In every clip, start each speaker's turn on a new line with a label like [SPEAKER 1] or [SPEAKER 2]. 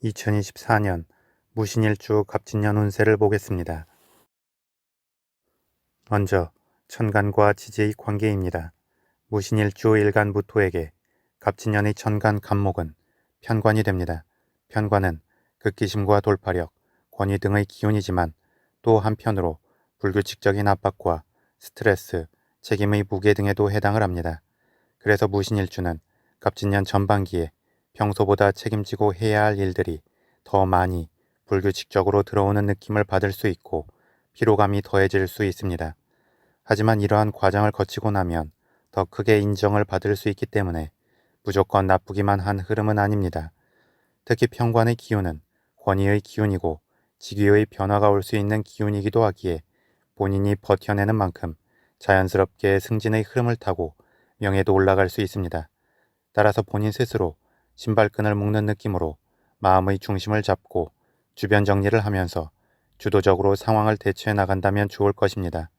[SPEAKER 1] 2024년 무신일주 갑진년 운세를 보겠습니다. 먼저 천간과 지지의 관계입니다. 무신일주 일간무토에게 갑진년의 천간 갑목은 편관이 됩니다. 편관은 극기심과 돌파력, 권위 등의 기운이지만 또 한편으로 불규칙적인 압박과 스트레스, 책임의 무게 등에도 해당을 합니다. 그래서 무신일주는 갑진년 전반기에 평소보다 책임지고 해야 할 일들이 더 많이 불규칙적으로 들어오는 느낌을 받을 수 있고 피로감이 더해질 수 있습니다. 하지만 이러한 과정을 거치고 나면 더 크게 인정을 받을 수 있기 때문에 무조건 나쁘기만 한 흐름은 아닙니다. 특히 편관의 기운은 권위의 기운이고 직위의 변화가 올 수 있는 기운이기도 하기에 본인이 버텨내는 만큼 자연스럽게 승진의 흐름을 타고 명예도 올라갈 수 있습니다. 따라서 본인 스스로 신발끈을 묶는 느낌으로 마음의 중심을 잡고 주변 정리를 하면서 주도적으로 상황을 대처해 나간다면 좋을 것입니다.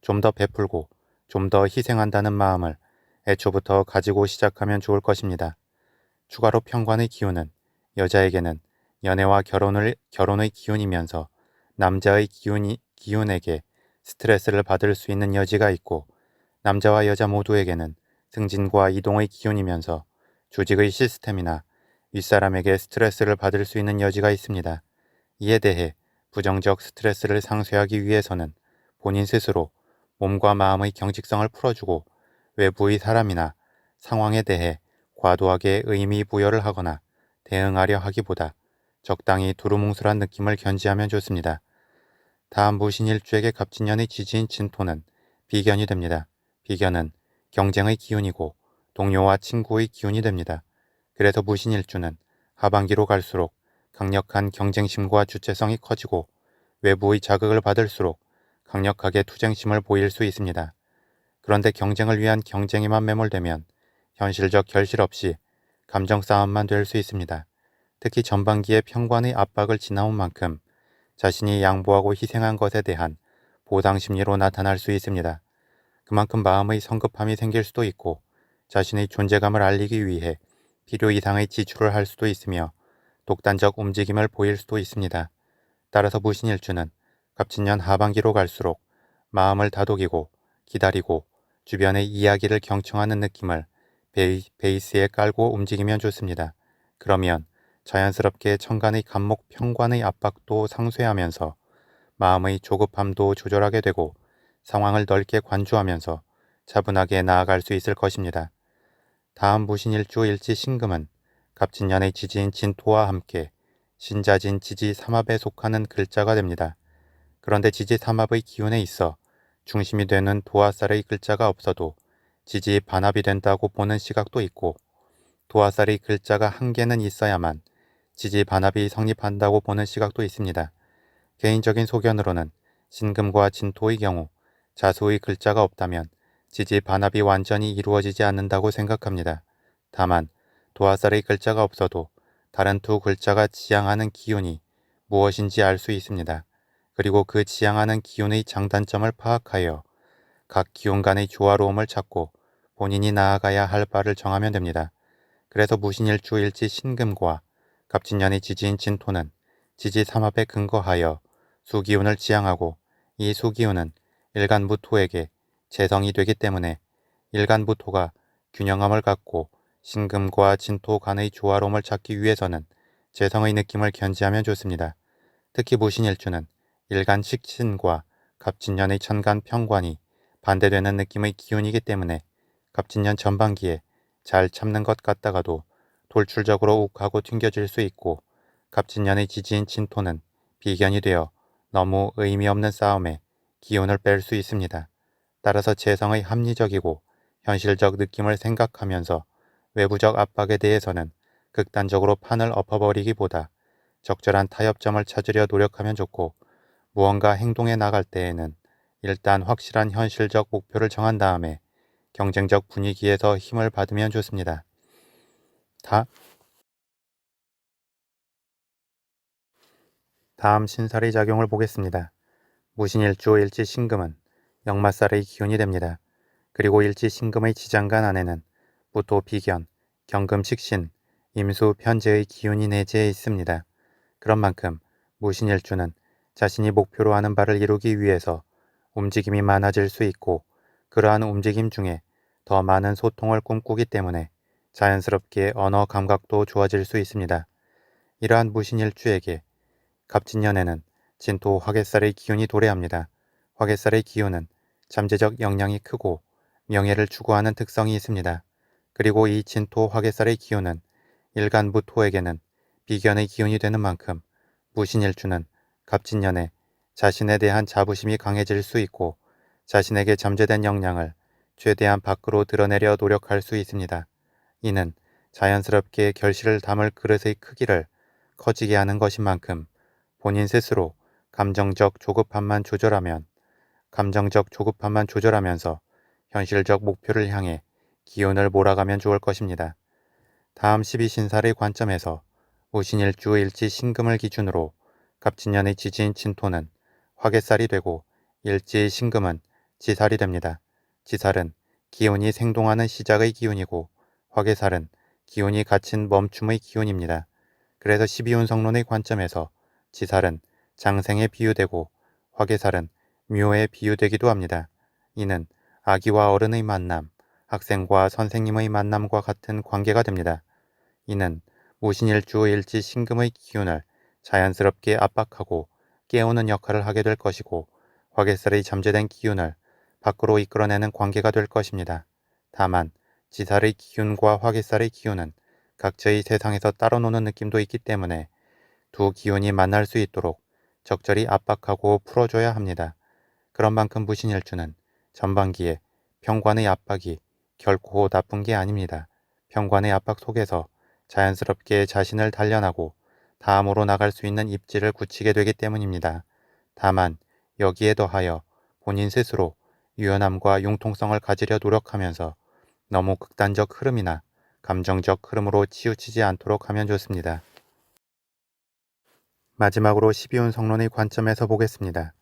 [SPEAKER 1] 좀 더 베풀고 좀 더 희생한다는 마음을 애초부터 가지고 시작하면 좋을 것입니다. 추가로 편관의 기운은 여자에게는 연애와 결혼의 기운이면서 남자의 기운에게 스트레스를 받을 수 있는 여지가 있고 남자와 여자 모두에게는 승진과 이동의 기운이면서 조직의 시스템이나 윗사람에게 스트레스를 받을 수 있는 여지가 있습니다. 이에 대해 부정적 스트레스를 상쇄하기 위해서는 본인 스스로 몸과 마음의 경직성을 풀어주고 외부의 사람이나 상황에 대해 과도하게 의미 부여를 하거나 대응하려 하기보다 적당히 두루뭉술한 느낌을 견지하면 좋습니다. 다음 무신일주에게 갑진년의 지지인 진토는 비견이 됩니다. 비견은 경쟁의 기운이고 동료와 친구의 기운이 됩니다. 그래서 무신일주는 하반기로 갈수록 강력한 경쟁심과 주체성이 커지고 외부의 자극을 받을수록 강력하게 투쟁심을 보일 수 있습니다. 그런데 경쟁을 위한 경쟁에만 매몰되면 현실적 결실 없이 감정 싸움만 될 수 있습니다. 특히 전반기에 편관의 압박을 지나온 만큼 자신이 양보하고 희생한 것에 대한 보상 심리로 나타날 수 있습니다. 그만큼 마음의 성급함이 생길 수도 있고 자신의 존재감을 알리기 위해 필요 이상의 지출을 할 수도 있으며 독단적 움직임을 보일 수도 있습니다. 따라서 무신일주는 갑진년 하반기로 갈수록 마음을 다독이고 기다리고 주변의 이야기를 경청하는 느낌을 베이스에 깔고 움직이면 좋습니다. 그러면 자연스럽게 천간의 갑목 편관의 압박도 상쇄하면서 마음의 조급함도 조절하게 되고 상황을 넓게 관주하면서 차분하게 나아갈 수 있을 것입니다. 다음 무신일주 일지 신금은 갑진년의 지지인 진토와 함께 신자진 지지 삼합에 속하는 글자가 됩니다. 그런데 지지 삼합의 기운에 있어 중심이 되는 도화살의 글자가 없어도 지지 반합이 된다고 보는 시각도 있고 도화살의 글자가 한 개는 있어야만 지지 반합이 성립한다고 보는 시각도 있습니다. 개인적인 소견으로는 신금과 진토의 경우 자수의 글자가 없다면 지지 반합이 완전히 이루어지지 않는다고 생각합니다. 다만 도화살의 글자가 없어도 다른 두 글자가 지향하는 기운이 무엇인지 알 수 있습니다. 그리고 그 지향하는 기운의 장단점을 파악하여 각 기운 간의 조화로움을 찾고 본인이 나아가야 할 바를 정하면 됩니다. 그래서 무신일주 일지 신금과 갑진년의 지지인 진토는 지지 삼합에 근거하여 수기운을 지향하고 이 수기운은 일간무토에게 재성이 되기 때문에 일간무토가 균형함을 갖고 신금과 진토 간의 조화로움을 찾기 위해서는 재성의 느낌을 견지하면 좋습니다. 특히 무신일주는 일간식신과 갑진년의 천간 편관이 반대되는 느낌의 기운이기 때문에 갑진년 전반기에 잘 참는 것 같다가도 돌출적으로 욱하고 튕겨질 수 있고 갑진년의 지지인 진토는 비견이 되어 너무 의미 없는 싸움에 기운을 뺄 수 있습니다. 따라서 재성의 합리적이고 현실적 느낌을 생각하면서 외부적 압박에 대해서는 극단적으로 판을 엎어버리기보다 적절한 타협점을 찾으려 노력하면 좋고 무언가 행동해 나갈 때에는 일단 확실한 현실적 목표를 정한 다음에 경쟁적 분위기에서 힘을 받으면 좋습니다. 다음 신살의 작용을 보겠습니다. 무신일주 일지 신금은 역마살의 기운이 됩니다. 그리고 일지 신금의 지장간 안에는 무토 비견, 경금 식신, 임수 편재의 기운이 내재해 있습니다. 그런 만큼 무신일주는 자신이 목표로 하는 바를 이루기 위해서 움직임이 많아질 수 있고 그러한 움직임 중에 더 많은 소통을 꿈꾸기 때문에 자연스럽게 언어 감각도 좋아질 수 있습니다. 이러한 무신일주에게 갑진년에는 진토 화개살의 기운이 도래합니다. 화개살의 기운은 잠재적 역량이 크고 명예를 추구하는 특성이 있습니다. 그리고 이 진토 화개살의 기운은 일간무토에게는 비견의 기운이 되는 만큼 무신일주는 갑진년에 자신에 대한 자부심이 강해질 수 있고 자신에게 잠재된 역량을 최대한 밖으로 드러내려 노력할 수 있습니다. 이는 자연스럽게 결실을 담을 그릇의 크기를 커지게 하는 것인 만큼 본인 스스로 감정적 조급함만 조절하면서 현실적 목표를 향해 기운을 몰아가면 좋을 것입니다. 다음 12신살의 관점에서 무신일주 일지 신금을 기준으로 갑진년의 지지인 진토는 화개살이 되고 일지의 신금은 지살이 됩니다. 지살은 기운이 생동하는 시작의 기운이고 화개살은 기운이 갇힌 멈춤의 기운입니다. 그래서 12운성론의 관점에서 지살은 장생에 비유되고 화개살은 묘에 비유되기도 합니다. 이는 아기와 어른의 만남, 학생과 선생님의 만남과 같은 관계가 됩니다. 이는 무신일주 일지 신금의 기운을 자연스럽게 압박하고 깨우는 역할을 하게 될 것이고 화개살의 잠재된 기운을 밖으로 이끌어내는 관계가 될 것입니다. 다만 지살의 기운과 화개살의 기운은 각자의 세상에서 따로 노는 느낌도 있기 때문에 두 기운이 만날 수 있도록 적절히 압박하고 풀어줘야 합니다. 그런 만큼 무신일주는 전반기에 평관의 압박이 결코 나쁜 게 아닙니다. 평관의 압박 속에서 자연스럽게 자신을 단련하고 다음으로 나갈 수 있는 입지를 굳히게 되기 때문입니다. 다만 여기에 더하여 본인 스스로 유연함과 융통성을 가지려 노력하면서 너무 극단적 흐름이나 감정적 흐름으로 치우치지 않도록 하면 좋습니다. 마지막으로 12운성론의 관점에서 보겠습니다.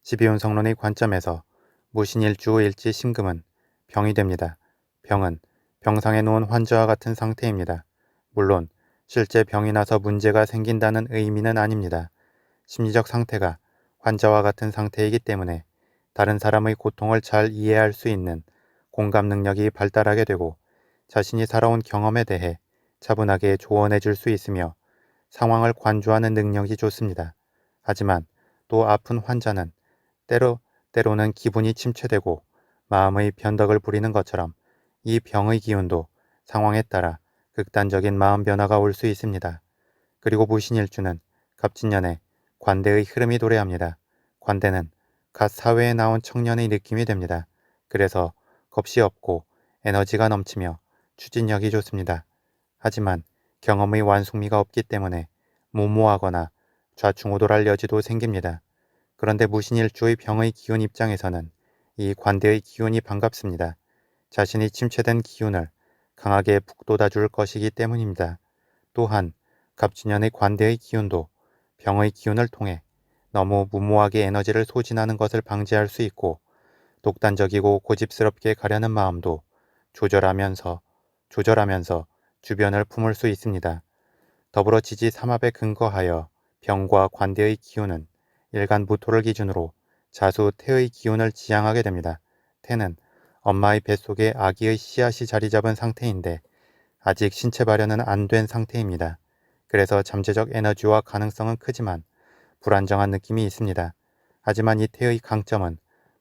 [SPEAKER 1] 12운성론의 관점에서 무신일주 일지 신금은 병이 됩니다. 병은 병상에 누운 환자와 같은 상태입니다. 물론 실제 병이 나서 문제가 생긴다는 의미는 아닙니다. 심리적 상태가 환자와 같은 상태이기 때문에 다른 사람의 고통을 잘 이해할 수 있는 공감 능력이 발달하게 되고 자신이 살아온 경험에 대해 차분하게 조언해 줄 수 있으며 상황을 관조하는 능력이 좋습니다. 하지만 또 아픈 환자는 때로는 기분이 침체되고 마음의 변덕을 부리는 것처럼 이 병의 기운도 상황에 따라 극단적인 마음 변화가 올 수 있습니다. 그리고 무신일주는 갑진년에 관대의 흐름이 도래합니다. 관대는 갓 사회에 나온 청년의 느낌이 됩니다. 그래서 겁이 없고 에너지가 넘치며 추진력이 좋습니다. 하지만 경험의 완숙미가 없기 때문에 무모하거나 좌충우돌할 여지도 생깁니다. 그런데 무신일주의 병의 기운 입장에서는 이 관대의 기운이 반갑습니다. 자신이 침체된 기운을 강하게 북돋아줄 것이기 때문입니다. 또한 갑진년의 관대의 기운도 병의 기운을 통해 너무 무모하게 에너지를 소진하는 것을 방지할 수 있고 독단적이고 고집스럽게 가려는 마음도 조절하면서 주변을 품을 수 있습니다. 더불어 지지 삼합에 근거하여 병과 관대의 기운은 일간무토를 기준으로 자수 태의 기운을 지향하게 됩니다. 태는 엄마의 뱃속에 아기의 씨앗이 자리 잡은 상태인데 아직 신체 발현은 안 된 상태입니다. 그래서 잠재적 에너지와 가능성은 크지만 불안정한 느낌이 있습니다. 하지만 이 태의 강점은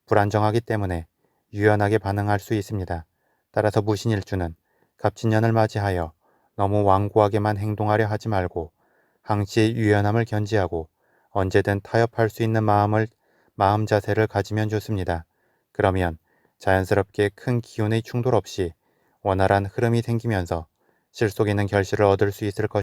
[SPEAKER 1] 불안정하기 때문에 유연하게 반응할 수 있습니다. 따라서 무신일주는 갑진년을 맞이하여 너무 완고하게만 행동하려 하지 말고 항시의 유연함을 견지하고 언제든 타협할 수 있는 마음 자세를 가지면 좋습니다. 그러면 자연스럽게 큰 기운의 충돌 없이 원활한 흐름이 생기면서 실속 있는 결실을 얻을 수 있을 것입니다.